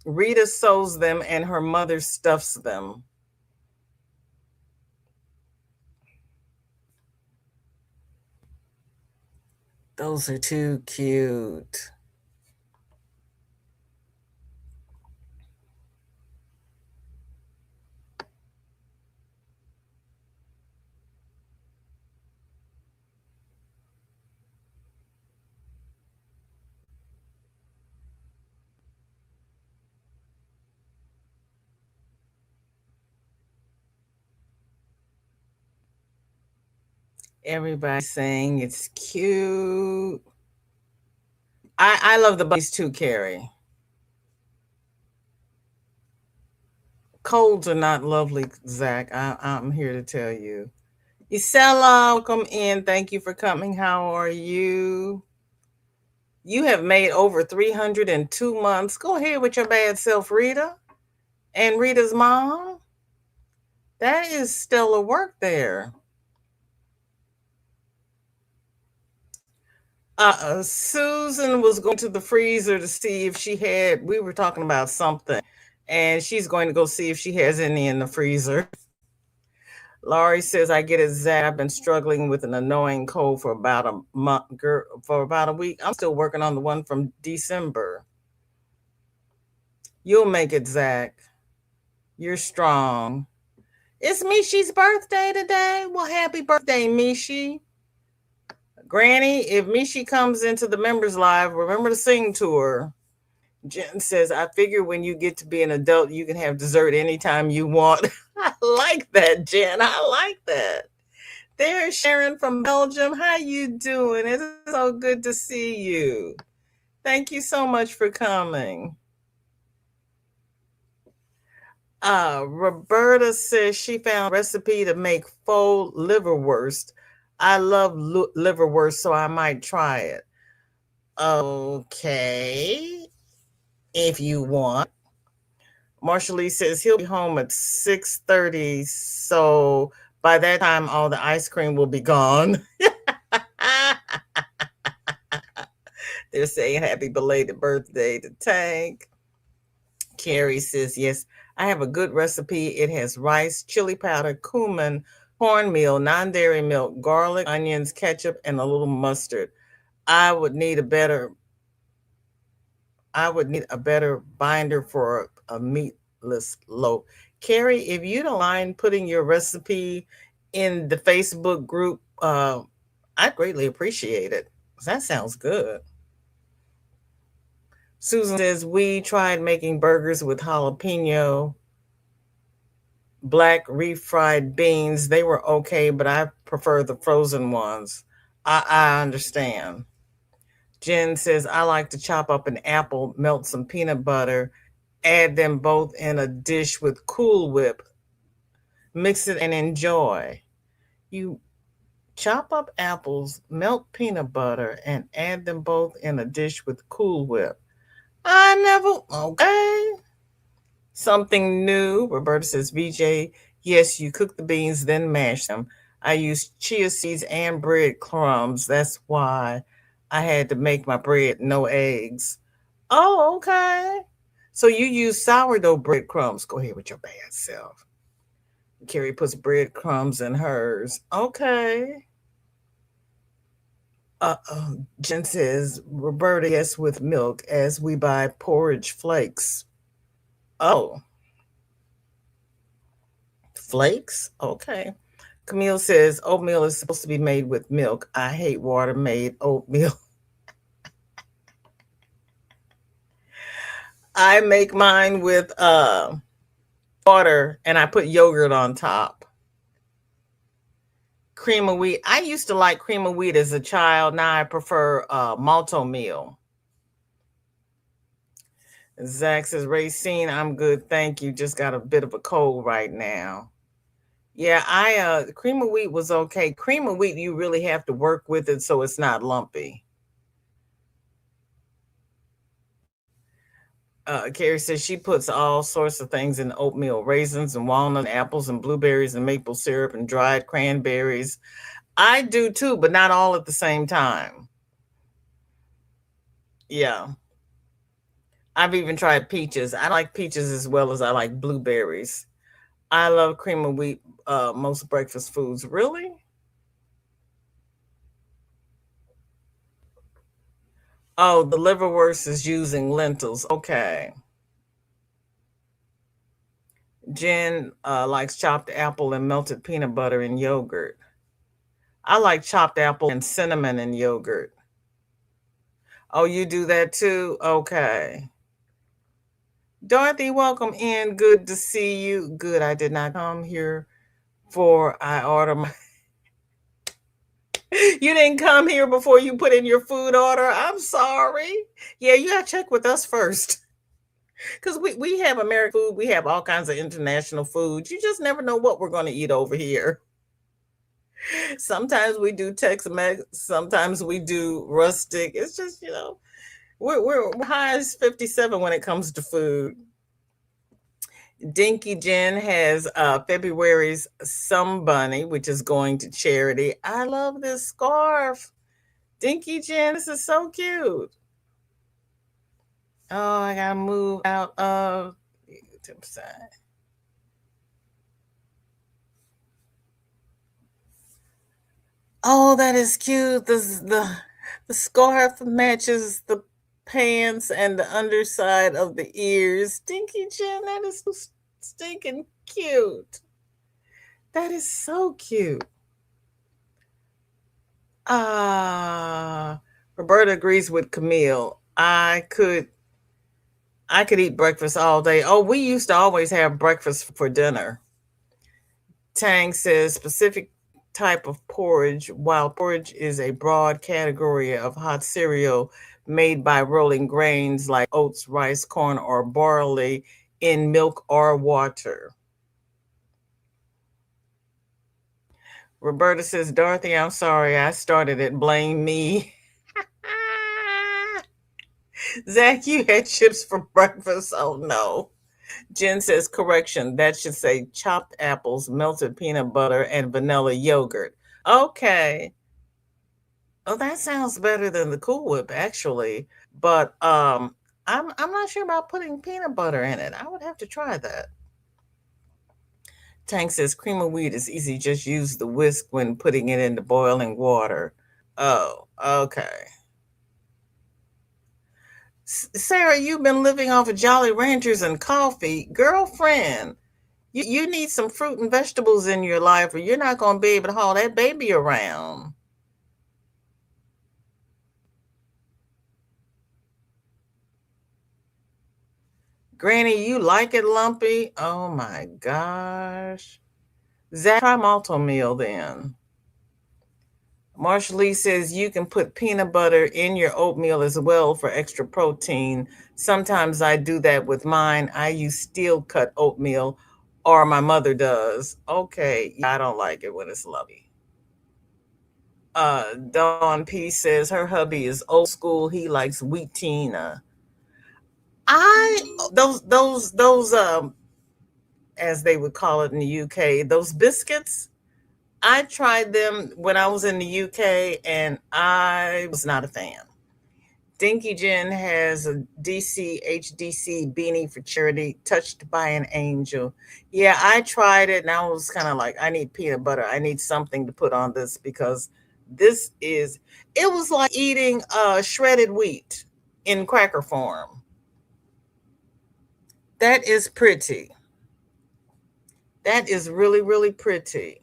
Rita sews them and her mother stuffs them. Those are too cute. Everybody's saying it's cute. I love the bunnies too, Carrie. Colds are not lovely, Zach. I'm here to tell you. Isela, welcome in. Thank you for coming. How are you? You have made over 302 months. Go ahead with your bad self, Rita. And Rita's mom. That is stellar work there. Susan was going to the freezer to see if she had, we were talking about something, and she's going to go see if she has any in the freezer. Laurie says, I get it, Zach. I've been struggling with an annoying cold for about a month, for about a week. I'm still working on the one from December. You'll make it, Zach. You're strong. It's Mishi's birthday today. Well, happy birthday, Mishi. Granny, if Mishi comes into the members live, remember to sing to her. Jen says, I figure when you get to be an adult, you can have dessert anytime you want. I like that, Jen. I like that. There's Sharon from Belgium. How you doing? It's so good to see you. Thank you so much for coming. Roberta says she found a recipe to make faux liverwurst. I love liverwurst, so I might try it. Okay, if you want. Marshall Lee says he'll be home at 6:30, so by that time all the ice cream will be gone. They're saying happy belated birthday to Tank. Carrie says, yes, I have a good recipe. It has rice, chili powder, cumin, cornmeal, non-dairy milk, garlic, onions, ketchup, and a little mustard. I would need a better I would need a better binder for a meatless loaf. Carrie, if you don't mind putting your recipe in the Facebook group, I'd greatly appreciate it. That sounds good. Susan says, we tried making burgers with jalapeno, black refried beans. They were okay, but I prefer the frozen ones. I understand. Jen says, I like to chop up an apple, melt some peanut butter, add them both in a dish with Cool Whip, mix it and enjoy. You chop up apples, melt peanut butter, and add them both in a dish with Cool Whip. I never, okay. Something new. Roberta says, VJ, yes, you cook the beans, then mash them. I use chia seeds and bread crumbs. That's why I had to make my bread no eggs. Oh, okay. So you use sourdough breadcrumbs. Go ahead with your bad self. Carrie puts breadcrumbs in hers. Okay. Jen says, Roberta, yes, with milk, as we buy porridge flakes. Oh, flakes? Okay. Camille says, oatmeal is supposed to be made with milk. I hate water made oatmeal. I make mine with water and I put yogurt on top. Cream of wheat. I used to like cream of wheat as a child. Now I prefer malto meal. Zach says, Racine, I'm good. Thank you. Just got a bit of a cold right now. Yeah, I cream of wheat was okay. Cream of wheat, you really have to work with it so it's not lumpy. Carrie says she puts all sorts of things in oatmeal, raisins and walnut, apples and blueberries and maple syrup and dried cranberries. I do too, but not all at the same time. Yeah. I've even tried peaches. I like peaches as well as I like blueberries. I love cream of wheat, most breakfast foods. Really? Oh, the liverwurst is using lentils. Okay. Jen likes chopped apple and melted peanut butter and yogurt. I like chopped apple and cinnamon and yogurt. Oh, you do that too? Okay. Dorothy, welcome in. Good to see you. Good. I did not come here for I order my You didn't come here before you put in your food order. I'm sorry. Yeah, you gotta check with us first. Because we have American food, we have all kinds of international food. You just never know what we're gonna eat over here. Sometimes we do Tex-Mex, sometimes we do rustic. It's just, we're high as 57 when it comes to food. Dinky Jen has February's Some Bunny, which is going to charity. I love this scarf. Dinky Jen, this is so cute. Oh, I gotta move out of the YouTube side. Oh, that is cute. The scarf matches the pants and the underside of the ears. Dinky Jen, that is so stinking cute. That is so cute. Ah, Roberta agrees with Camille. I could eat breakfast all day. Oh, we used to always have breakfast for dinner. Tang says specific type of porridge, while porridge is a broad category of hot cereal made by rolling grains like oats, rice, corn, or barley in milk or water. Roberta says, Dorothy, I'm sorry, I started it. Blame me. Zach, you had chips for breakfast. Oh no. Jen says, correction, that should say chopped apples, melted peanut butter, and vanilla yogurt. Okay. Oh, that sounds better than the Cool Whip, actually. But I'm not sure about putting peanut butter in it. I would have to try that. Tank says cream of wheat is easy. Just use the whisk when putting it into boiling water. Oh, okay. Sarah, you've been living off of Jolly Ranchers and coffee. Girlfriend, you need some fruit and vegetables in your life, or you're not going to be able to haul that baby around. Granny, you like it lumpy? Oh my gosh. Zach, try malto meal then. Marsha Lee says you can put peanut butter in your oatmeal as well for extra protein. Sometimes I do that with mine. I use steel cut oatmeal, or my mother does. Okay, yeah, I don't like it when it's lumpy. Dawn P says her hubby is old school. He likes wheat tina. I those as they would call it in the UK, those biscuits. I tried them when I was in the UK and I was not a fan. Dinky Jen has a DCHDC beanie for charity, touched by an angel. Yeah, I tried it and I was kind of like, I need peanut butter. I need something to put on this because this is, it was like eating shredded wheat in cracker form. That is pretty. That is really, really pretty.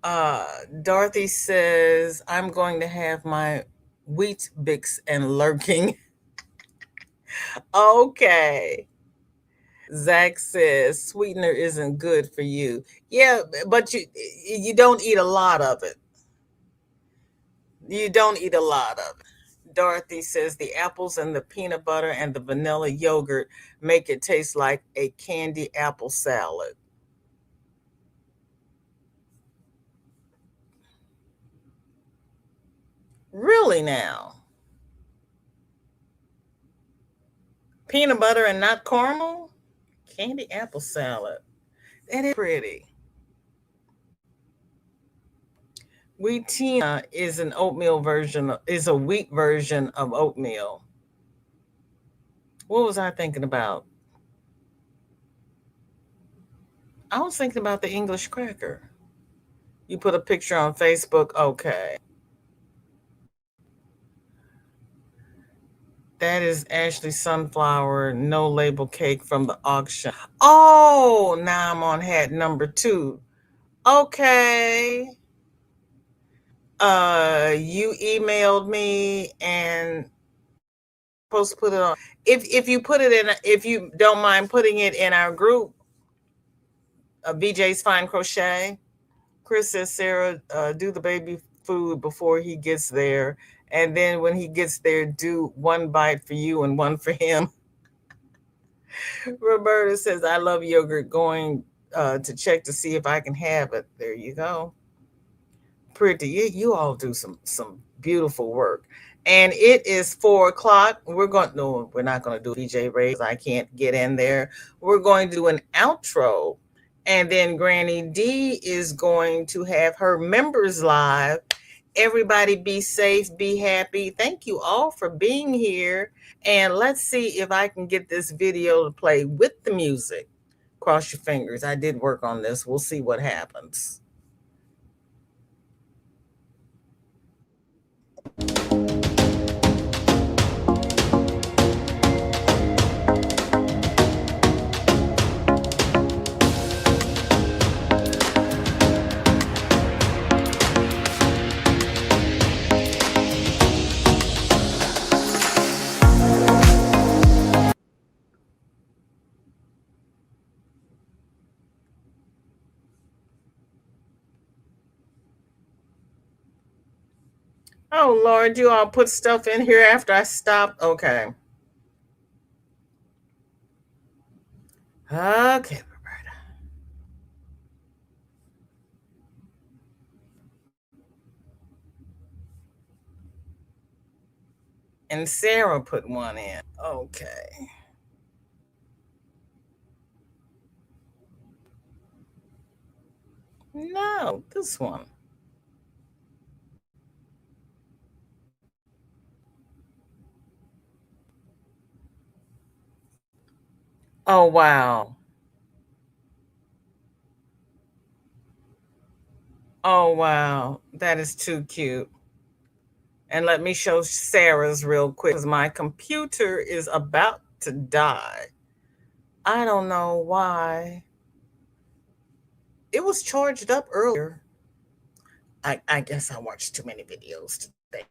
Uh, Dorothy says, I'm going to have my wheat bix and lurking. Okay. Zach says sweetener isn't good for you. Yeah, but you don't eat a lot of it. You don't eat a lot of it. Dorothy says the apples and the peanut butter and the vanilla yogurt make it taste like a candy apple salad. Really now? Peanut butter and not caramel? Candy apple salad. That is pretty. Wheatina is an oatmeal version, is a wheat version of oatmeal. What was I thinking about? I was thinking about the English cracker. You put a picture on Facebook. Okay. That is Ashley Sunflower no label cake from the auction. Oh, now I'm on hat number 2. Okay. You emailed me and supposed to put it on. If you put it in, if you don't mind putting it in our group, BJ's Fine Crochet. Chris says, Sarah, do the baby food before he gets there. And then when he gets there, do one bite for you and one for him. Roberta says, I love yogurt, going to check to see if I can have it. There you go. Pretty. You all do some beautiful work. And it is 4 o'clock. We're not going to do VJ Rays. I can't get in there. We're going to do an outro. And then Granny D is going to have her members live. Everybody be safe, be happy. Thank you all for being here. And let's see if I can get this video to play with the music. Cross your fingers. I did work on this. We'll see what happens. Oh, Lord, you all put stuff in here after I stopped? Okay. Okay, Roberta. And Sarah put one in. Okay. No, this one. Oh, wow. Oh, wow. That is too cute. And let me show Sarah's real quick because my computer is about to die. I don't know why. It was charged up earlier. I guess I watched too many videos today.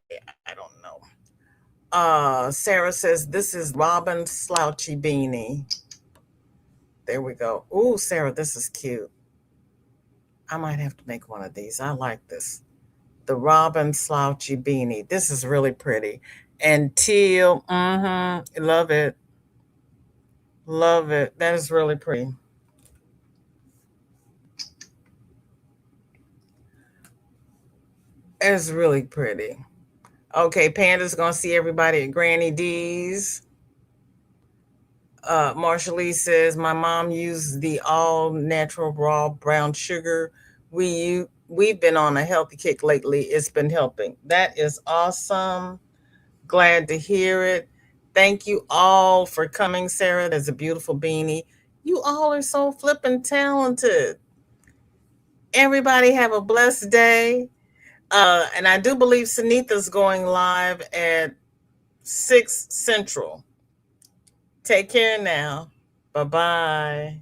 I don't know. Sarah says this is Robin Slouchy Beanie. There we go. Ooh, Sarah, this is cute. I might have to make one of these. I like this. The Robin Slouchy Beanie. This is really pretty. And teal. Love it. Love it. That is really pretty. It's really pretty. Okay, Panda's gonna see everybody at Granny D's. Marsha Lee says my mom used the all natural raw brown sugar. We've been on a healthy kick lately. It's been helping. That is awesome. Glad to hear it. Thank you all for coming, Sarah. There's a beautiful beanie. You all are so flippin' talented. Everybody have a blessed day. And I do believe Sunitha's going live at 6 Central. Take care now. Bye bye.